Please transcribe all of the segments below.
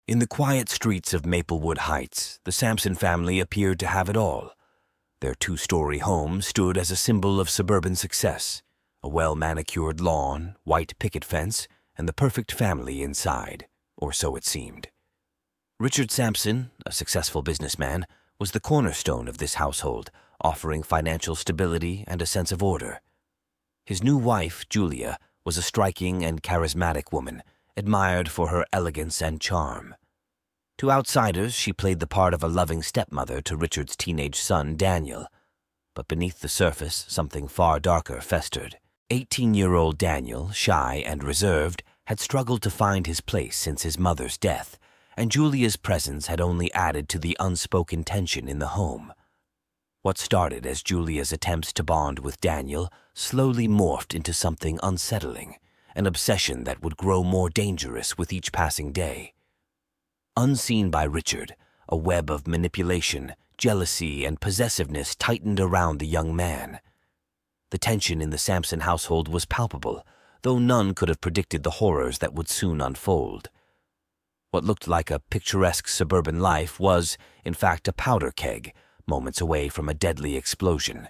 In the quiet streets of Maplewood Heights, the Samson family appeared to have it all. Their two-story home stood as a symbol of suburban success, a well-manicured lawn, white picket fence, and the perfect family inside, or so it seemed. Richard Sampson, a successful businessman, was the cornerstone of this household, offering financial stability and a sense of order. His new wife, Julia, was a striking and charismatic woman, admired for her elegance and charm. To outsiders, she played the part of a loving stepmother to Richard's teenage son, Daniel. But beneath the surface, something far darker festered. 18-year-old Daniel, shy and reserved, had struggled to find his place since his mother's death, and Julia's presence had only added to the unspoken tension in the home. What started as Julia's attempts to bond with Daniel slowly morphed into something unsettling, an obsession that would grow more dangerous with each passing day. Unseen by Richard, a web of manipulation, jealousy, and possessiveness tightened around the young man. The tension in the Samson household was palpable, though none could have predicted the horrors that would soon unfold. What looked like a picturesque suburban life was, in fact, a powder keg, moments away from a deadly explosion.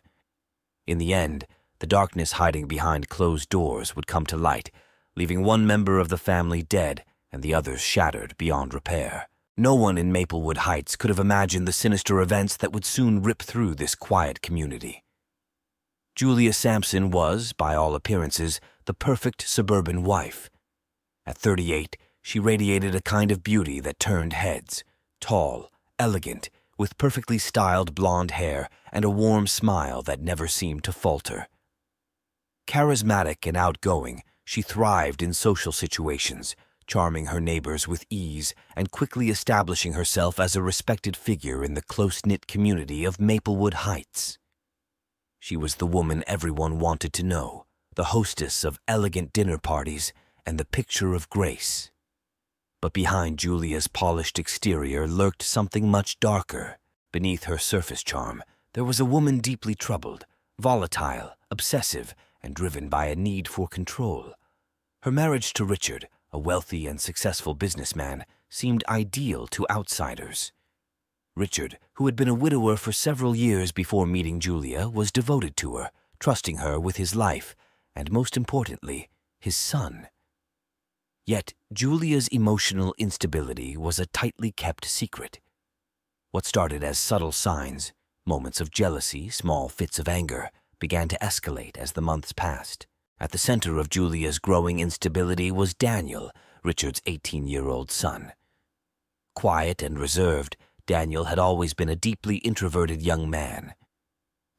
In the end, the darkness hiding behind closed doors would come to light, leaving one member of the family dead and the others shattered beyond repair. No one in Maplewood Heights could have imagined the sinister events that would soon rip through this quiet community. Julia Sampson was, by all appearances, the perfect suburban wife. At 38, she radiated a kind of beauty that turned heads, tall, elegant, with perfectly styled blonde hair and a warm smile that never seemed to falter. Charismatic and outgoing, she thrived in social situations, charming her neighbors with ease and quickly establishing herself as a respected figure in the close-knit community of Maplewood Heights. She was the woman everyone wanted to know, the hostess of elegant dinner parties and the picture of grace. But behind Julia's polished exterior lurked something much darker. Beneath her surface charm, there was a woman deeply troubled, volatile, obsessive, and driven by a need for control. Her marriage to Richard, a wealthy and successful businessman, seemed ideal to outsiders. Richard, who had been a widower for several years before meeting Julia, was devoted to her, trusting her with his life, and most importantly, his son. Yet Julia's emotional instability was a tightly kept secret. What started as subtle signs, moments of jealousy, small fits of anger, began to escalate as the months passed. At the center of Julia's growing instability was Daniel, Richard's 18-year-old son. Quiet and reserved, Daniel had always been a deeply introverted young man.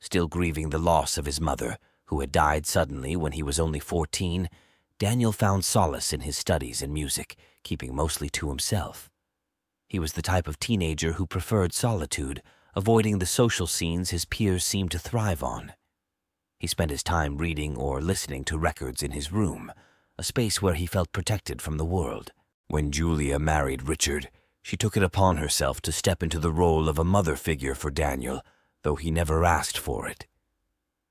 Still grieving the loss of his mother, who had died suddenly when he was only 14, Daniel found solace in his studies and music, keeping mostly to himself. He was the type of teenager who preferred solitude, avoiding the social scenes his peers seemed to thrive on. He spent his time reading or listening to records in his room, a space where he felt protected from the world. When Julia married Richard, she took it upon herself to step into the role of a mother figure for Daniel, though he never asked for it.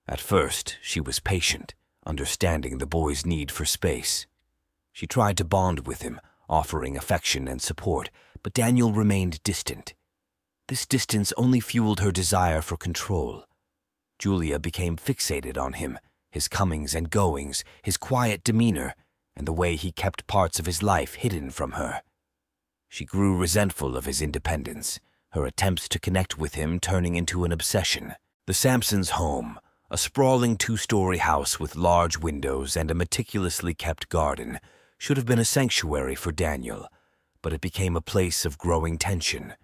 At first, she was patient, understanding the boy's need for space. She tried to bond with him, offering affection and support, but Daniel remained distant. This distance only fueled her desire for control. Julia became fixated on him, his comings and goings, his quiet demeanor, and the way he kept parts of his life hidden from her. She grew resentful of his independence, her attempts to connect with him turning into an obsession. The Sampsons' home, a sprawling two-story house with large windows and a meticulously kept garden, should have been a sanctuary for Daniel, but it became a place of growing tension.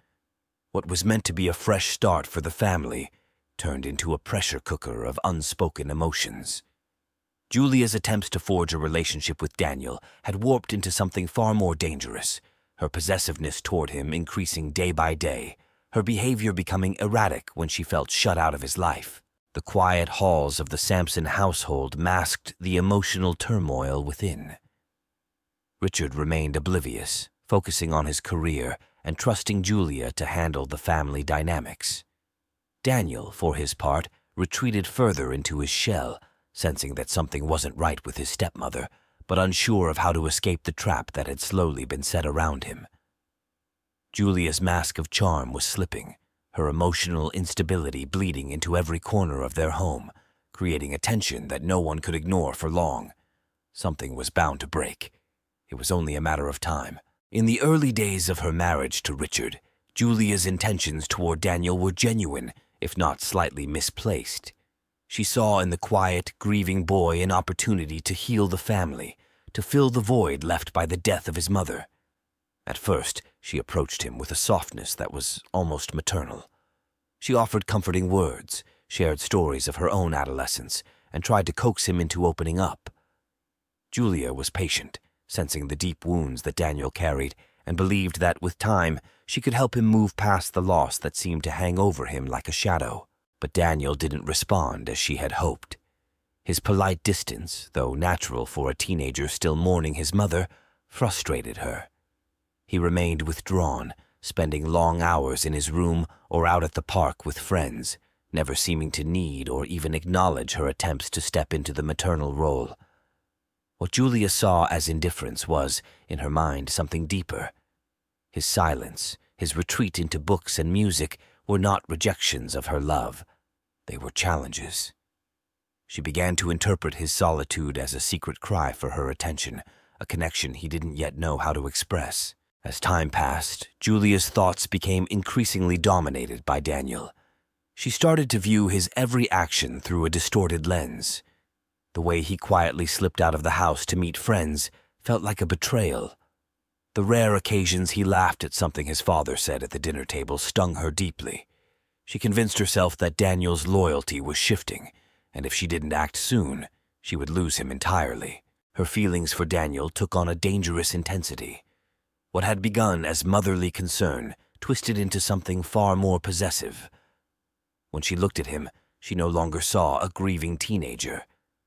What was meant to be a fresh start for the family turned into a pressure cooker of unspoken emotions. Julia's attempts to forge a relationship with Daniel had warped into something far more dangerous, her possessiveness toward him increasing day by day, her behavior becoming erratic when she felt shut out of his life. The quiet halls of the Samson household masked the emotional turmoil within. Richard remained oblivious, focusing on his career and trusting Julia to handle the family dynamics. Daniel, for his part, retreated further into his shell, sensing that something wasn't right with his stepmother, but unsure of how to escape the trap that had slowly been set around him. Julia's mask of charm was slipping, her emotional instability bleeding into every corner of their home, creating a tension that no one could ignore for long. Something was bound to break. It was only a matter of time. In the early days of her marriage to Richard, Julia's intentions toward Daniel were genuine, if not slightly misplaced. She saw in the quiet, grieving boy an opportunity to heal the family, to fill the void left by the death of his mother. At first, she approached him with a softness that was almost maternal. She offered comforting words, shared stories of her own adolescence, and tried to coax him into opening up. Julia was patient, sensing the deep wounds that Daniel carried, and believed that with time she could help him move past the loss that seemed to hang over him like a shadow. But Daniel didn't respond as she had hoped. His polite distance, though natural for a teenager still mourning his mother, frustrated her. He remained withdrawn, spending long hours in his room or out at the park with friends, never seeming to need or even acknowledge her attempts to step into the maternal role. What Julia saw as indifference was, in her mind, something deeper. His silence, his retreat into books and music were not rejections of her love. They were challenges. She began to interpret his solitude as a secret cry for her attention, a connection he didn't yet know how to express. As time passed, Julia's thoughts became increasingly dominated by Daniel. She started to view his every action through a distorted lens. The way he quietly slipped out of the house to meet friends felt like a betrayal. The rare occasions he laughed at something his father said at the dinner table stung her deeply. She convinced herself that Daniel's loyalty was shifting, and if she didn't act soon, she would lose him entirely. Her feelings for Daniel took on a dangerous intensity. What had begun as motherly concern twisted into something far more possessive. When she looked at him, she no longer saw a grieving teenager.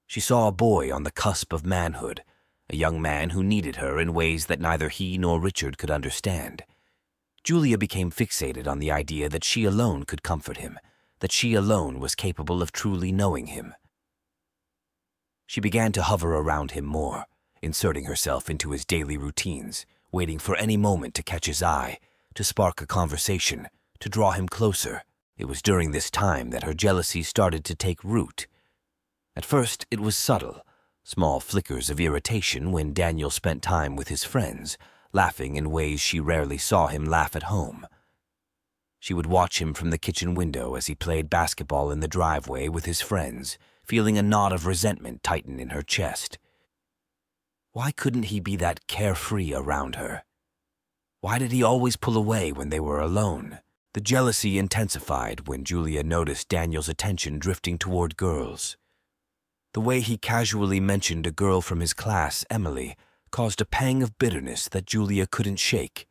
She saw a boy on the cusp of manhood, a young man who needed her in ways that neither he nor Richard could understand. Julia became fixated on the idea that she alone could comfort him, that she alone was capable of truly knowing him. She began to hover around him more, inserting herself into his daily routines, waiting for any moment to catch his eye, to spark a conversation, to draw him closer. It was during this time that her jealousy started to take root. At first, it was subtle, small flickers of irritation when Daniel spent time with his friends, laughing in ways she rarely saw him laugh at home. She would watch him from the kitchen window as he played basketball in the driveway with his friends, feeling a knot of resentment tighten in her chest. Why couldn't he be that carefree around her? Why did he always pull away when they were alone? The jealousy intensified when Julia noticed Daniel's attention drifting toward girls. The way he casually mentioned a girl from his class, Emily, caused a pang of bitterness that Julia couldn't shake.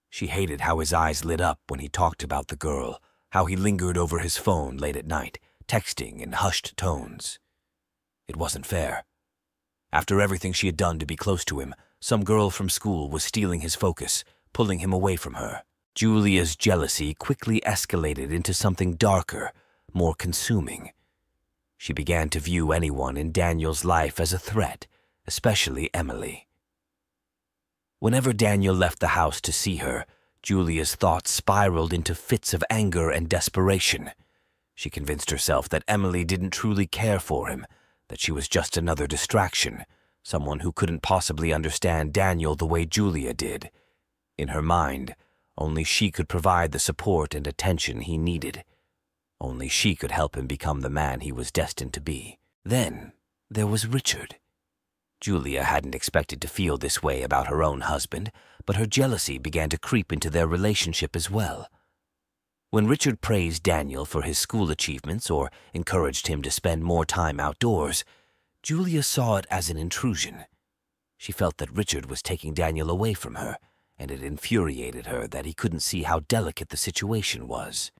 She hated how his eyes lit up when he talked about the girl, how he lingered over his phone late at night, texting in hushed tones. It wasn't fair. After everything she had done to be close to him, some girl from school was stealing his focus, pulling him away from her. Julia's jealousy quickly escalated into something darker, more consuming. She began to view anyone in Daniel's life as a threat, especially Emily. Whenever Daniel left the house to see her, Julia's thoughts spiraled into fits of anger and desperation. She convinced herself that Emily didn't truly care for him, that she was just another distraction, someone who couldn't possibly understand Daniel the way Julia did. In her mind, only she could provide the support and attention he needed. Only she could help him become the man he was destined to be. Then there was Richard. Julia hadn't expected to feel this way about her own husband, but her jealousy began to creep into their relationship as well. When Richard praised Daniel for his school achievements or encouraged him to spend more time outdoors, Julia saw it as an intrusion. She felt that Richard was taking Daniel away from her, and it infuriated her that he couldn't see how delicate the situation was.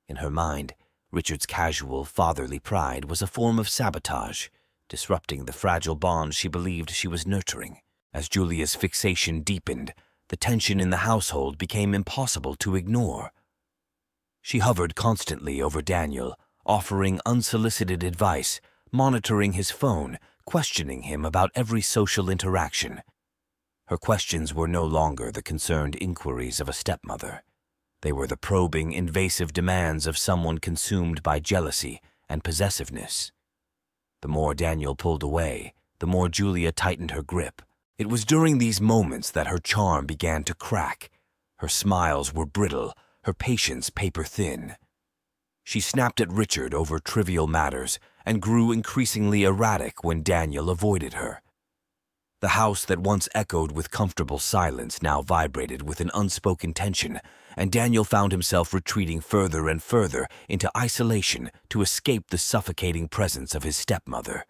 In her mind, Richard's casual, fatherly pride was a form of sabotage, disrupting the fragile bond she believed she was nurturing. As Julia's fixation deepened, the tension in the household became impossible to ignore. She hovered constantly over Daniel, offering unsolicited advice, monitoring his phone, questioning him about every social interaction. Her questions were no longer the concerned inquiries of a stepmother. They were the probing, invasive demands of someone consumed by jealousy and possessiveness. The more Daniel pulled away, the more Julia tightened her grip. It was during these moments that her charm began to crack. Her smiles were brittle, her patience paper-thin. She snapped at Richard over trivial matters and grew increasingly erratic when Daniel avoided her. The house that once echoed with comfortable silence now vibrated with an unspoken tension, and Daniel found himself retreating further and further into isolation to escape the suffocating presence of his stepmother.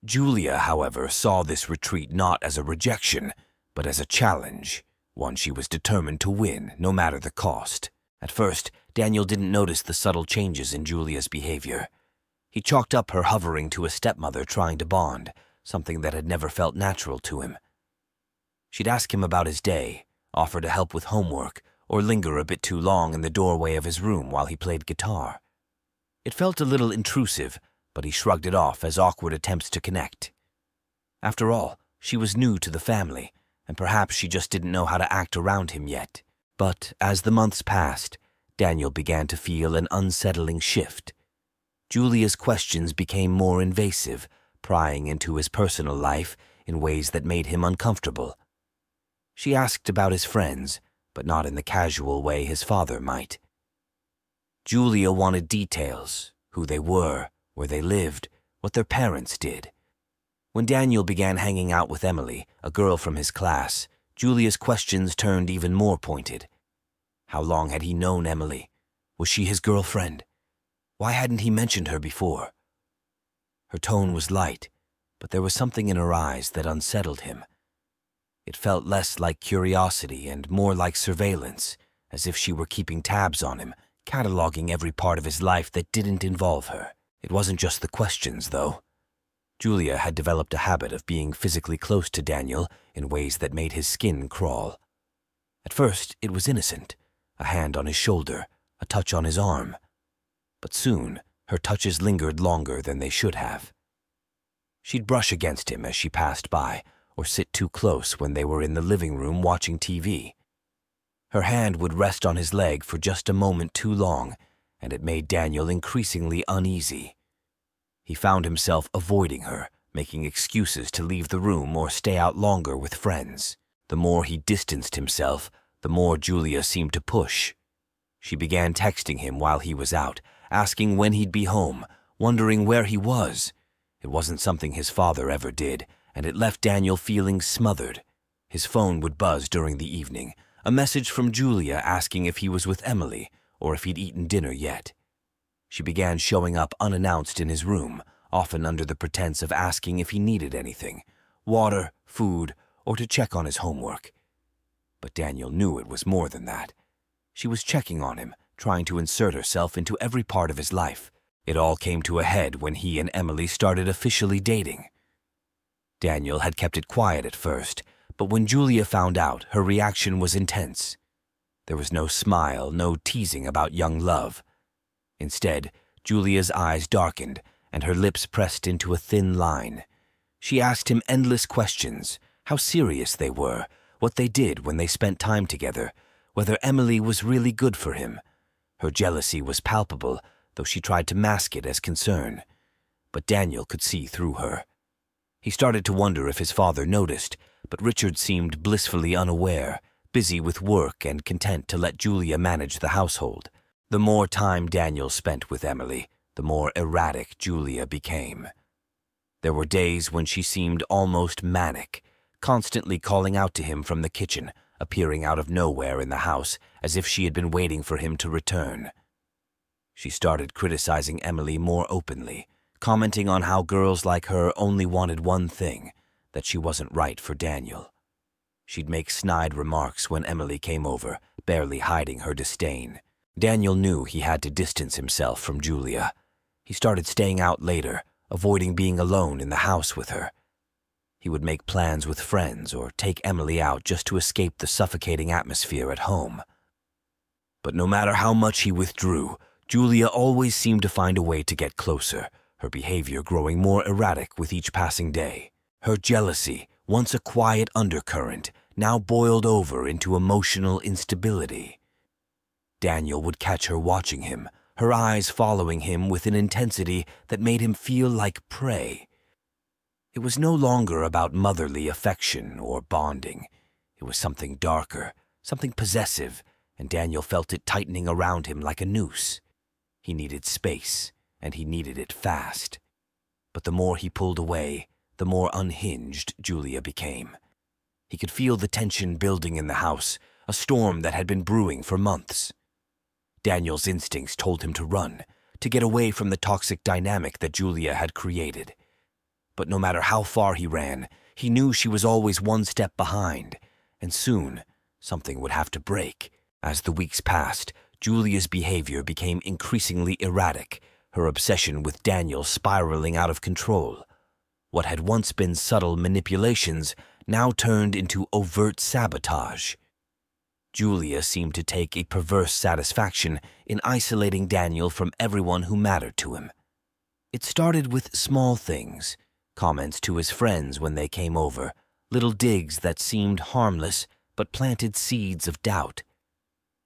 Julia, however, saw this retreat not as a rejection, but as a challenge, one she was determined to win, no matter the cost. At first, Daniel didn't notice the subtle changes in Julia's behavior. He chalked up her hovering to a stepmother trying to bond, something that had never felt natural to him. She'd ask him about his day, offer to help with homework, or linger a bit too long in the doorway of his room while he played guitar. It felt a little intrusive, but he shrugged it off as awkward attempts to connect. After all, she was new to the family, and perhaps she just didn't know how to act around him yet. But as the months passed, Daniel began to feel an unsettling shift. Julia's questions became more invasive, prying into his personal life in ways that made him uncomfortable. She asked about his friends, but not in the casual way his father might. Julia wanted details, who they were, where they lived, what their parents did. When Daniel began hanging out with Emily, a girl from his class, Julia's questions turned even more pointed. How long had he known Emily? Was she his girlfriend? Why hadn't he mentioned her before? Her tone was light, but there was something in her eyes that unsettled him. It felt less like curiosity and more like surveillance, as if she were keeping tabs on him, cataloging every part of his life that didn't involve her. It wasn't just the questions, though. Julia had developed a habit of being physically close to Daniel in ways that made his skin crawl. At first, it was innocent, a hand on his shoulder, a touch on his arm. But soon, her touches lingered longer than they should have. She'd brush against him as she passed by, or sit too close when they were in the living room watching TV. Her hand would rest on his leg for just a moment too long, and it made Daniel increasingly uneasy. He found himself avoiding her, making excuses to leave the room or stay out longer with friends. The more he distanced himself, the more Julia seemed to push. She began texting him while he was out, asking when he'd be home, wondering where he was. It wasn't something his father ever did, and it left Daniel feeling smothered. His phone would buzz during the evening, a message from Julia asking if he was with Emily or if he'd eaten dinner yet. She began showing up unannounced in his room, often under the pretense of asking if he needed anything, water, food, or to check on his homework. But Daniel knew it was more than that. She was checking on him, trying to insert herself into every part of his life. It all came to a head when he and Emily started officially dating. Daniel had kept it quiet at first, but when Julia found out, her reaction was intense. There was no smile, no teasing about young love. Instead, Julia's eyes darkened, and her lips pressed into a thin line. She asked him endless questions, how serious they were, what they did when they spent time together, whether Emily was really good for him. Her jealousy was palpable, though she tried to mask it as concern. But Daniel could see through her. He started to wonder if his father noticed, but Richard seemed blissfully unaware, busy with work and content to let Julia manage the household. The more time Daniel spent with Emily, the more erratic Julia became. There were days when she seemed almost manic, constantly calling out to him from the kitchen, appearing out of nowhere in the house as if she had been waiting for him to return. She started criticizing Emily more openly, commenting on how girls like her only wanted one thing, that she wasn't right for Daniel. She'd make snide remarks when Emily came over, barely hiding her disdain. Daniel knew he had to distance himself from Julia. He started staying out later, avoiding being alone in the house with her. He would make plans with friends or take Emily out just to escape the suffocating atmosphere at home. But no matter how much he withdrew, Julia always seemed to find a way to get closer, her behavior growing more erratic with each passing day. Her jealousy, once a quiet undercurrent, now boiled over into emotional instability. Daniel would catch her watching him, her eyes following him with an intensity that made him feel like prey. It was no longer about motherly affection or bonding. It was something darker, something possessive, and Daniel felt it tightening around him like a noose. He needed space, and he needed it fast. But the more he pulled away, the more unhinged Julia became. He could feel the tension building in the house, a storm that had been brewing for months. Daniel's instincts told him to run, to get away from the toxic dynamic that Julia had created. But no matter how far he ran, he knew she was always one step behind, and soon something would have to break. As the weeks passed, Julia's behavior became increasingly erratic, her obsession with Daniel spiraling out of control. What had once been subtle manipulations now turned into overt sabotage. Julia seemed to take a perverse satisfaction in isolating Daniel from everyone who mattered to him. It started with small things, comments to his friends when they came over, little digs that seemed harmless but planted seeds of doubt.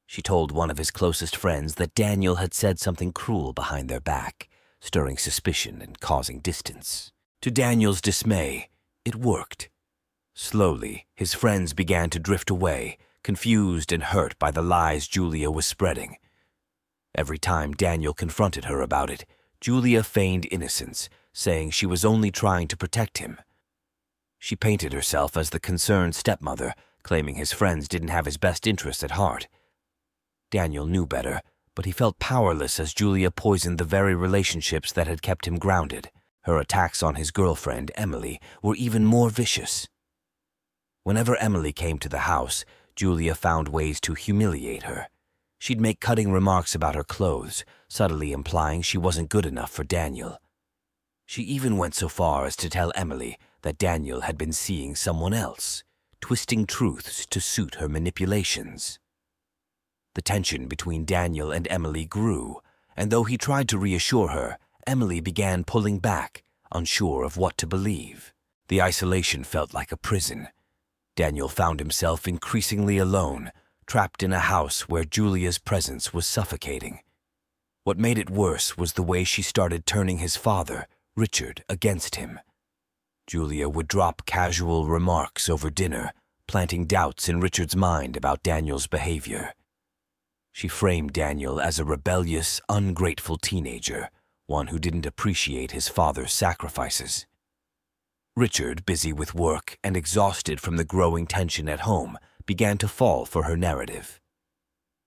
She told one of his closest friends that Daniel had said something cruel behind their back, stirring suspicion and causing distance. To Daniel's dismay, it worked. Slowly, his friends began to drift away, confused and hurt by the lies Julia was spreading. Every time Daniel confronted her about it, Julia feigned innocence, saying she was only trying to protect him. She painted herself as the concerned stepmother, claiming his friends didn't have his best interests at heart. Daniel knew better, but he felt powerless as Julia poisoned the very relationships that had kept him grounded. Her attacks on his girlfriend, Emily, were even more vicious. Whenever Emily came to the house, Julia found ways to humiliate her. She'd make cutting remarks about her clothes, subtly implying she wasn't good enough for Daniel. She even went so far as to tell Emily that Daniel had been seeing someone else, twisting truths to suit her manipulations. The tension between Daniel and Emily grew, and though he tried to reassure her, Emily began pulling back, unsure of what to believe. The isolation felt like a prison. Daniel found himself increasingly alone, trapped in a house where Julia's presence was suffocating. What made it worse was the way she started turning his father, Richard, against him. Julia would drop casual remarks over dinner, planting doubts in Richard's mind about Daniel's behavior. She framed Daniel as a rebellious, ungrateful teenager, one who didn't appreciate his father's sacrifices. Richard, busy with work and exhausted from the growing tension at home, began to fall for her narrative.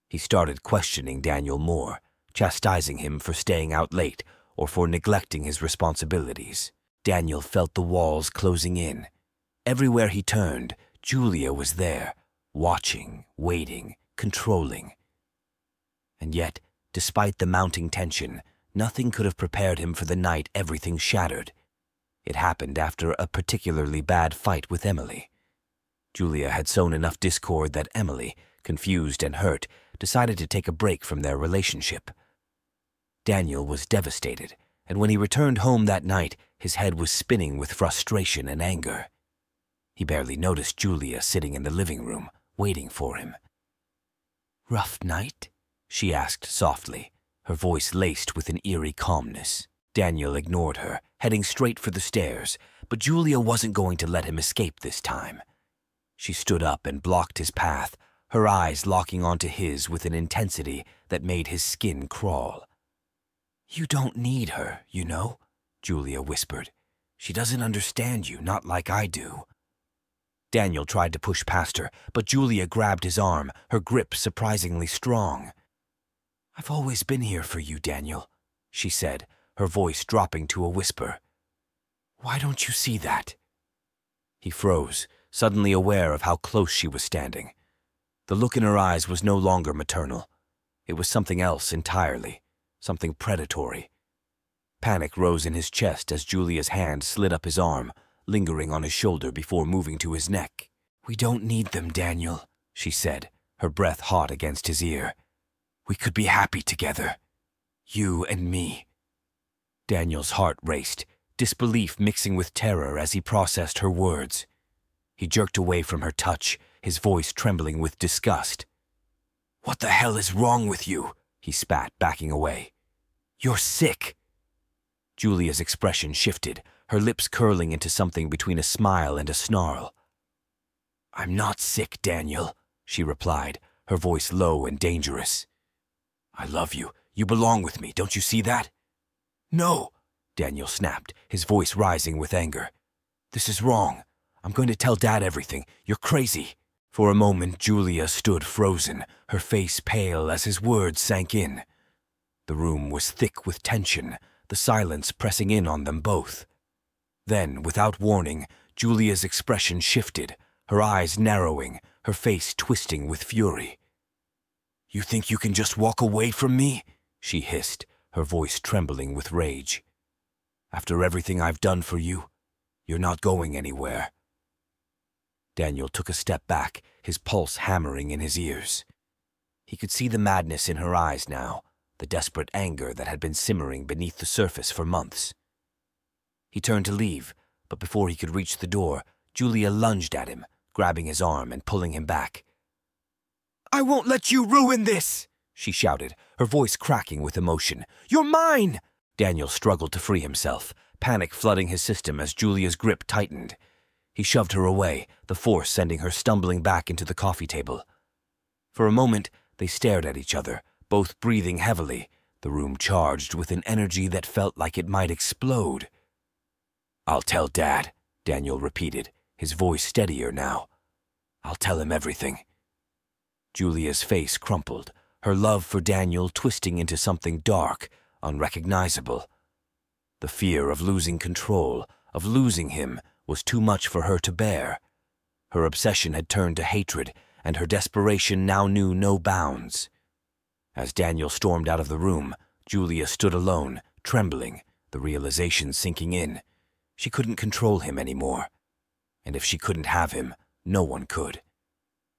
He started questioning Daniel more, chastising him for staying out late or for neglecting his responsibilities. Daniel felt the walls closing in. Everywhere he turned, Julia was there, watching, waiting, controlling. And yet, despite the mounting tension, nothing could have prepared him for the night everything shattered. It happened after a particularly bad fight with Emily. Julia had sown enough discord that Emily, confused and hurt, decided to take a break from their relationship. Daniel was devastated, and when he returned home that night, his head was spinning with frustration and anger. He barely noticed Julia sitting in the living room, waiting for him. "Rough night?" she asked softly, her voice laced with an eerie calmness. Daniel ignored her, heading straight for the stairs, but Julia wasn't going to let him escape this time. She stood up and blocked his path, her eyes locking onto his with an intensity that made his skin crawl. "You don't need her, you know," Julia whispered. "She doesn't understand you, not like I do." Daniel tried to push past her, but Julia grabbed his arm, her grip surprisingly strong. "I've always been here for you, Daniel," she said, her voice dropping to a whisper. "Why don't you see that?" He froze, suddenly aware of how close she was standing. The look in her eyes was no longer maternal. It was something else entirely, something predatory. Panic rose in his chest as Julia's hand slid up his arm, lingering on his shoulder before moving to his neck. "We don't need them, Daniel," she said, her breath hot against his ear. "We could be happy together. You and me." Daniel's heart raced, disbelief mixing with terror as he processed her words. He jerked away from her touch, his voice trembling with disgust. "What the hell is wrong with you?" he spat, backing away. "You're sick." Julia's expression shifted, her lips curling into something between a smile and a snarl. "I'm not sick, Daniel," she replied, her voice low and dangerous. "I love you. You belong with me. Don't you see that?" "No," Daniel snapped, his voice rising with anger. "This is wrong. I'm going to tell Dad everything. You're crazy." For a moment, Julia stood frozen, her face pale as his words sank in. The room was thick with tension, the silence pressing in on them both. Then, without warning, Julia's expression shifted, her eyes narrowing, her face twisting with fury. "You think you can just walk away from me?" she hissed, her voice trembling with rage. "After everything I've done for you, you're not going anywhere." Daniel took a step back, his pulse hammering in his ears. He could see the madness in her eyes now, the desperate anger that had been simmering beneath the surface for months. He turned to leave, but before he could reach the door, Julia lunged at him, grabbing his arm and pulling him back. "I won't let you ruin this!" she shouted, her voice cracking with emotion. "You're mine!" Daniel struggled to free himself, panic flooding his system as Julia's grip tightened. He shoved her away, the force sending her stumbling back into the coffee table. For a moment, they stared at each other, both breathing heavily, the room charged with an energy that felt like it might explode. "I'll tell Dad," Daniel repeated, his voice steadier now. "I'll tell him everything." Julia's face crumpled, her love for Daniel twisting into something dark, unrecognizable. The fear of losing control, of losing him, was too much for her to bear. Her obsession had turned to hatred, and her desperation now knew no bounds. As Daniel stormed out of the room, Julia stood alone, trembling, the realization sinking in. She couldn't control him anymore. And if she couldn't have him, no one could.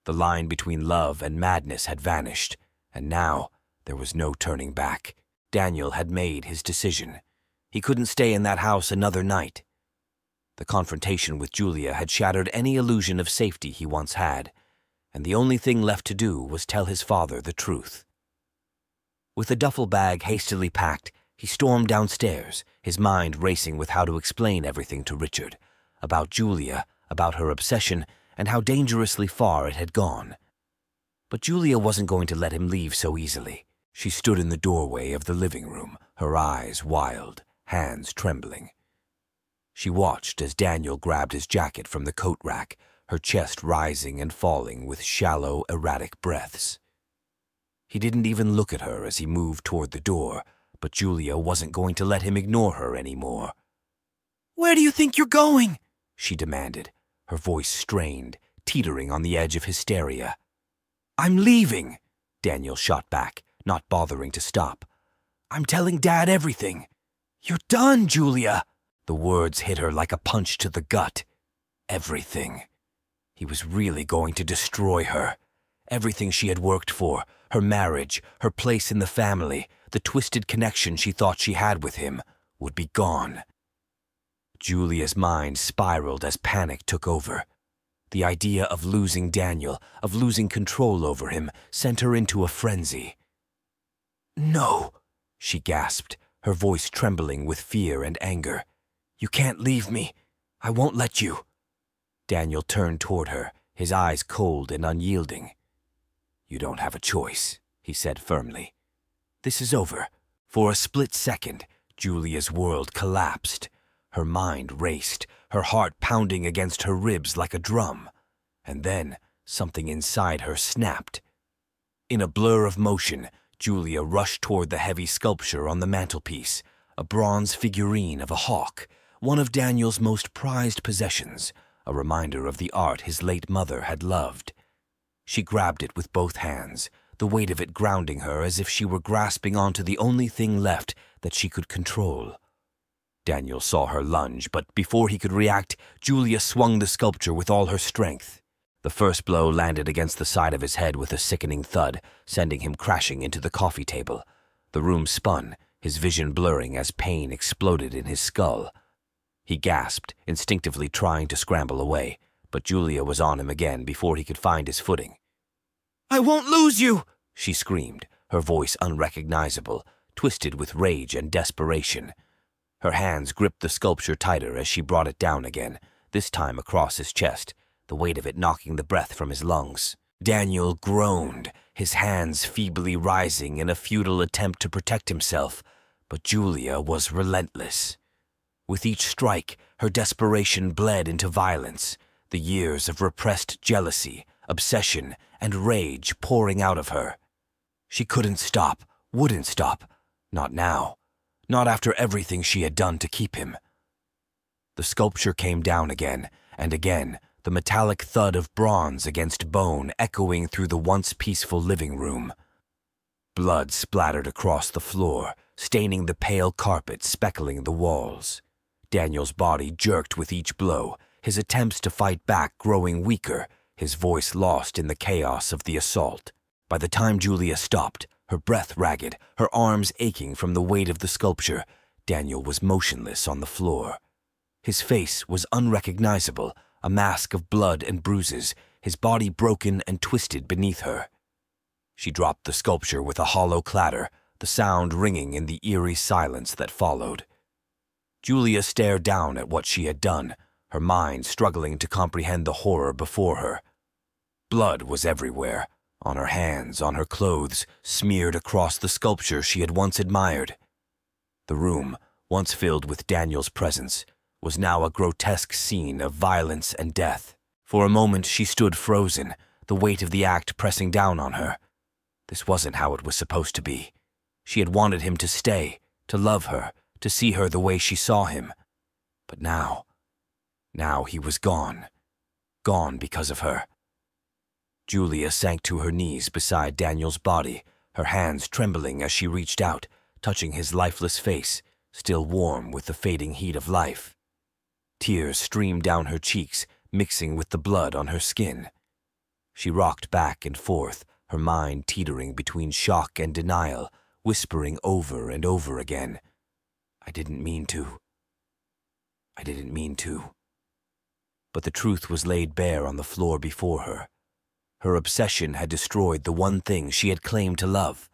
The line between love and madness had vanished, and now there was no turning back. Daniel had made his decision. He couldn't stay in that house another night. The confrontation with Julia had shattered any illusion of safety he once had, and the only thing left to do was tell his father the truth. With the duffel bag hastily packed, he stormed downstairs, his mind racing with how to explain everything to Richard, about Julia, about her obsession, and how dangerously far it had gone. But Julia wasn't going to let him leave so easily. She stood in the doorway of the living room, her eyes wild, hands trembling. She watched as Daniel grabbed his jacket from the coat rack, her chest rising and falling with shallow, erratic breaths. He didn't even look at her as he moved toward the door, but Julia wasn't going to let him ignore her anymore. "Where do you think you're going?" she demanded, her voice strained, teetering on the edge of hysteria. "I'm leaving," Daniel shot back, not bothering to stop. "I'm telling Dad everything." "You're done, Julia!" The words hit her like a punch to the gut. Everything. He was really going to destroy her. Everything she had worked for, her marriage, her place in the family, the twisted connection she thought she had with him, would be gone. Julia's mind spiraled as panic took over. The idea of losing Daniel, of losing control over him, sent her into a frenzy. "No," she gasped, her voice trembling with fear and anger. "You can't leave me. I won't let you." Daniel turned toward her, his eyes cold and unyielding. "You don't have a choice," he said firmly. "This is over." For a split second, Julia's world collapsed. Her mind raced, her heart pounding against her ribs like a drum. And then something inside her snapped. In a blur of motion, Julia rushed toward the heavy sculpture on the mantelpiece, a bronze figurine of a hawk, one of Daniel's most prized possessions, a reminder of the art his late mother had loved. She grabbed it with both hands, the weight of it grounding her as if she were grasping onto the only thing left that she could control. Daniel saw her lunge, but before he could react, Julia swung the sculpture with all her strength. The first blow landed against the side of his head with a sickening thud, sending him crashing into the coffee table. The room spun, his vision blurring as pain exploded in his skull. He gasped, instinctively trying to scramble away, but Julia was on him again before he could find his footing. "I won't lose you!" she screamed, her voice unrecognizable, twisted with rage and desperation. Her hands gripped the sculpture tighter as she brought it down again, this time across his chest, the weight of it knocking the breath from his lungs. Daniel groaned, his hands feebly rising in a futile attempt to protect himself, but Julia was relentless. With each strike, her desperation bled into violence, the years of repressed jealousy, obsession, and rage pouring out of her. She couldn't stop, wouldn't stop. Not now. Not after everything she had done to keep him. The sculpture came down again, and again, the metallic thud of bronze against bone echoing through the once peaceful living room. Blood splattered across the floor, staining the pale carpet, speckling the walls. Daniel's body jerked with each blow, his attempts to fight back growing weaker, his voice lost in the chaos of the assault. By the time Julia stopped, her breath ragged, her arms aching from the weight of the sculpture, Daniel was motionless on the floor. His face was unrecognizable, a mask of blood and bruises, his body broken and twisted beneath her. She dropped the sculpture with a hollow clatter, the sound ringing in the eerie silence that followed. Julia stared down at what she had done, her mind struggling to comprehend the horror before her. Blood was everywhere, on her hands, on her clothes, smeared across the sculpture she had once admired. The room, once filled with Daniel's presence, was now a grotesque scene of violence and death. For a moment she stood frozen, the weight of the act pressing down on her. This wasn't how it was supposed to be. She had wanted him to stay, to love her, to see her the way she saw him. But now he was gone. Gone because of her. Julia sank to her knees beside Daniel's body, her hands trembling as she reached out, touching his lifeless face, still warm with the fading heat of life. Tears streamed down her cheeks, mixing with the blood on her skin. She rocked back and forth, her mind teetering between shock and denial, whispering over and over again, "I didn't mean to. I didn't mean to." But the truth was laid bare on the floor before her. Her obsession had destroyed the one thing she had claimed to love.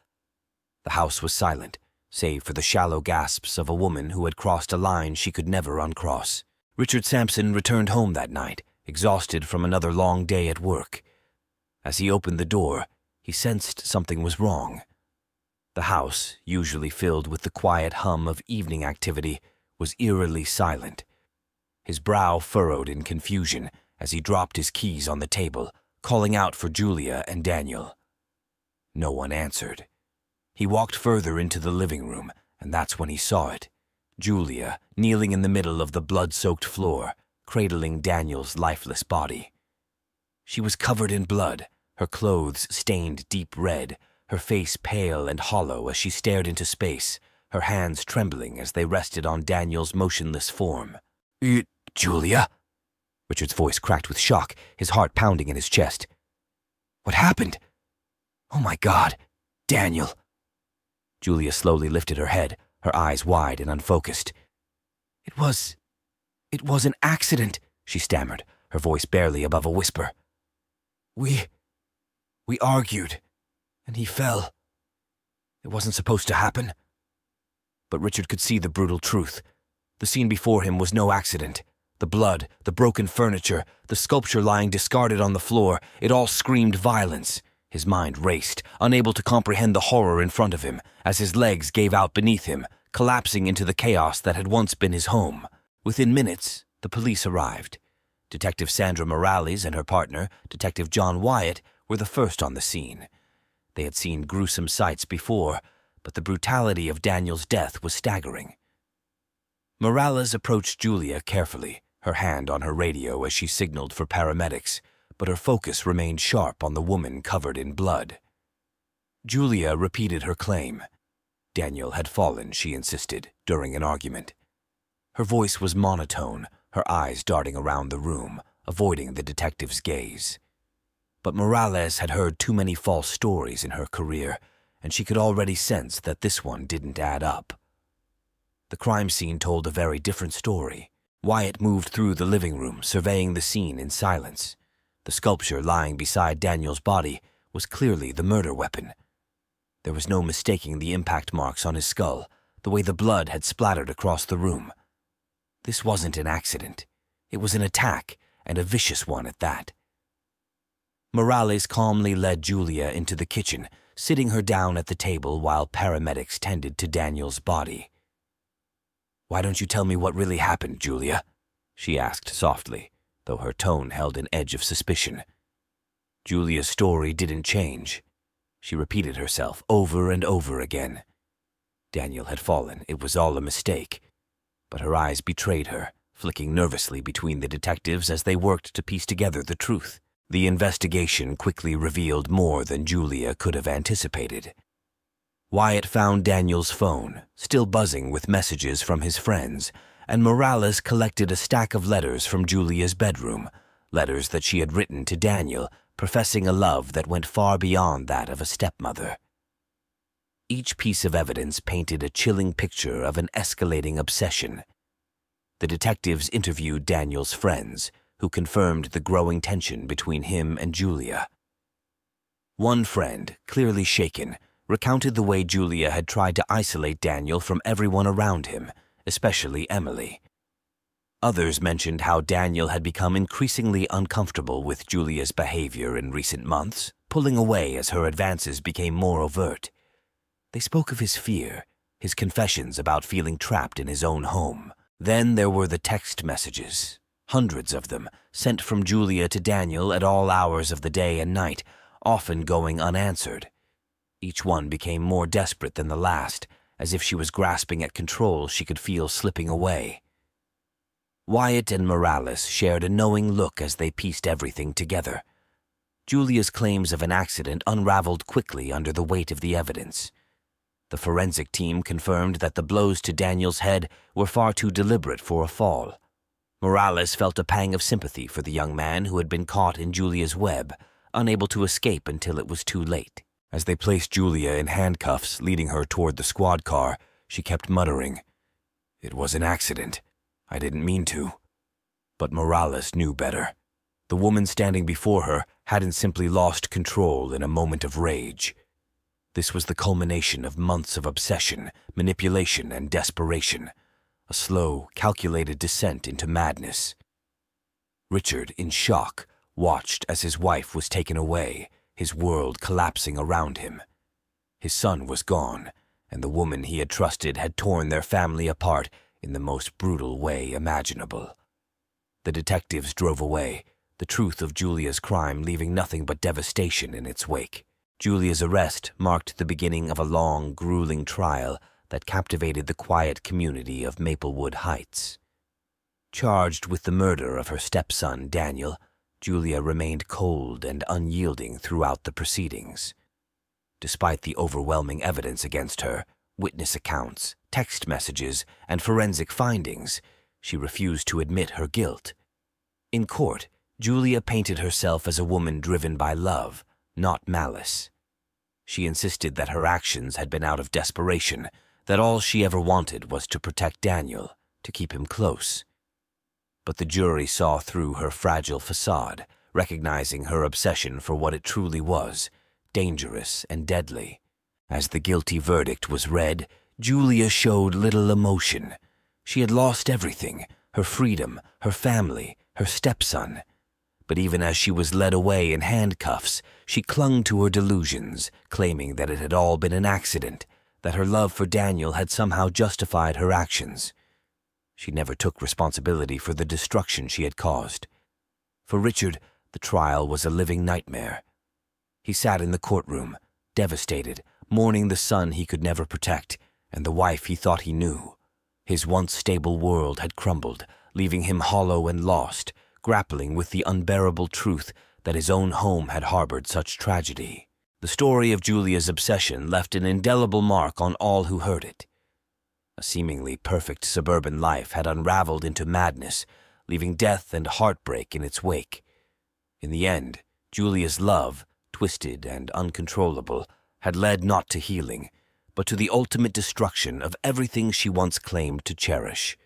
The house was silent, save for the shallow gasps of a woman who had crossed a line she could never uncross. Richard Sampson returned home that night, exhausted from another long day at work. As he opened the door, he sensed something was wrong. The house, usually filled with the quiet hum of evening activity, was eerily silent. His brow furrowed in confusion as he dropped his keys on the table, calling out for Julia and Daniel. No one answered. He walked further into the living room, and that's when he saw it. Julia, kneeling in the middle of the blood-soaked floor, cradling Daniel's lifeless body. She was covered in blood, her clothes stained deep red, her face pale and hollow as she stared into space, her hands trembling as they rested on Daniel's motionless form. "Julia?" Richard's voice cracked with shock, his heart pounding in his chest. "What happened? Oh my God, Daniel!" Julia slowly lifted her head, her eyes wide and unfocused. It was an accident," she stammered, her voice barely above a whisper. We argued, and he fell. It wasn't supposed to happen." But Richard could see the brutal truth. The scene before him was no accident. The blood, the broken furniture, the sculpture lying discarded on the floor, it all screamed violence. His mind raced, unable to comprehend the horror in front of him, as his legs gave out beneath him, collapsing into the chaos that had once been his home. Within minutes, the police arrived. Detective Sandra Morales and her partner, Detective John Wyatt, were the first on the scene. They had seen gruesome sights before, but the brutality of Daniel's death was staggering. Morales approached Julia carefully, her hand on her radio as she signaled for paramedics, but her focus remained sharp on the woman covered in blood. Julia repeated her claim. Daniel had fallen, she insisted, during an argument. Her voice was monotone, her eyes darting around the room, avoiding the detective's gaze. But Morales had heard too many false stories in her career, and she could already sense that this one didn't add up. The crime scene told a very different story. Wyatt moved through the living room, surveying the scene in silence. The sculpture lying beside Daniel's body was clearly the murder weapon. There was no mistaking the impact marks on his skull, the way the blood had splattered across the room. This wasn't an accident. It was an attack, and a vicious one at that. Morales calmly led Julia into the kitchen, sitting her down at the table while paramedics tended to Daniel's body. "Why don't you tell me what really happened, Julia?" she asked softly, though her tone held an edge of suspicion. Julia's story didn't change. She repeated herself over and over again. Daniel had fallen. It was all a mistake. But her eyes betrayed her, flicking nervously between the detectives as they worked to piece together the truth. The investigation quickly revealed more than Julia could have anticipated. Wyatt found Daniel's phone, still buzzing with messages from his friends, and Morales collected a stack of letters from Julia's bedroom, letters that she had written to Daniel, professing a love that went far beyond that of a stepmother. Each piece of evidence painted a chilling picture of an escalating obsession. The detectives interviewed Daniel's friends, who confirmed the growing tension between him and Julia. One friend, clearly shaken, recounted the way Julia had tried to isolate Daniel from everyone around him, especially Emily. Others mentioned how Daniel had become increasingly uncomfortable with Julia's behavior in recent months, pulling away as her advances became more overt. They spoke of his fear, his confessions about feeling trapped in his own home. Then there were the text messages, hundreds of them, sent from Julia to Daniel at all hours of the day and night, often going unanswered. Each one became more desperate than the last, as if she was grasping at control she could feel slipping away. Wyatt and Morales shared a knowing look as they pieced everything together. Julia's claims of an accident unraveled quickly under the weight of the evidence. The forensic team confirmed that the blows to Daniel's head were far too deliberate for a fall. Morales felt a pang of sympathy for the young man who had been caught in Julia's web, unable to escape until it was too late. As they placed Julia in handcuffs, leading her toward the squad car, she kept muttering, "It was an accident. I didn't mean to." But Morales knew better. The woman standing before her hadn't simply lost control in a moment of rage. This was the culmination of months of obsession, manipulation, and desperation, a slow, calculated descent into madness. Richard, in shock, watched as his wife was taken away, his world collapsing around him. His son was gone, and the woman he had trusted had torn their family apart in the most brutal way imaginable. The detectives drove away, the truth of Julia's crime leaving nothing but devastation in its wake. Julia's arrest marked the beginning of a long, grueling trial that captivated the quiet community of Maplewood Heights. Charged with the murder of her stepson, Daniel, Julia remained cold and unyielding throughout the proceedings. Despite the overwhelming evidence against her, witness accounts, text messages, and forensic findings, she refused to admit her guilt. In court, Julia painted herself as a woman driven by love, not malice. She insisted that her actions had been out of desperation, that all she ever wanted was to protect Daniel, to keep him close. But the jury saw through her fragile facade, recognizing her obsession for what it truly was, dangerous and deadly. As the guilty verdict was read, Julia showed little emotion. She had lost everything, her freedom, her family, her stepson. But even as she was led away in handcuffs, she clung to her delusions, claiming that it had all been an accident, that her love for Daniel had somehow justified her actions. She never took responsibility for the destruction she had caused. For Richard, the trial was a living nightmare. He sat in the courtroom, devastated, mourning the son he could never protect, and the wife he thought he knew. His once stable world had crumbled, leaving him hollow and lost, grappling with the unbearable truth that his own home had harbored such tragedy. The story of Julia's obsession left an indelible mark on all who heard it. A seemingly perfect suburban life had unraveled into madness, leaving death and heartbreak in its wake. In the end, Julia's love, twisted and uncontrollable, had led not to healing, but to the ultimate destruction of everything she once claimed to cherish.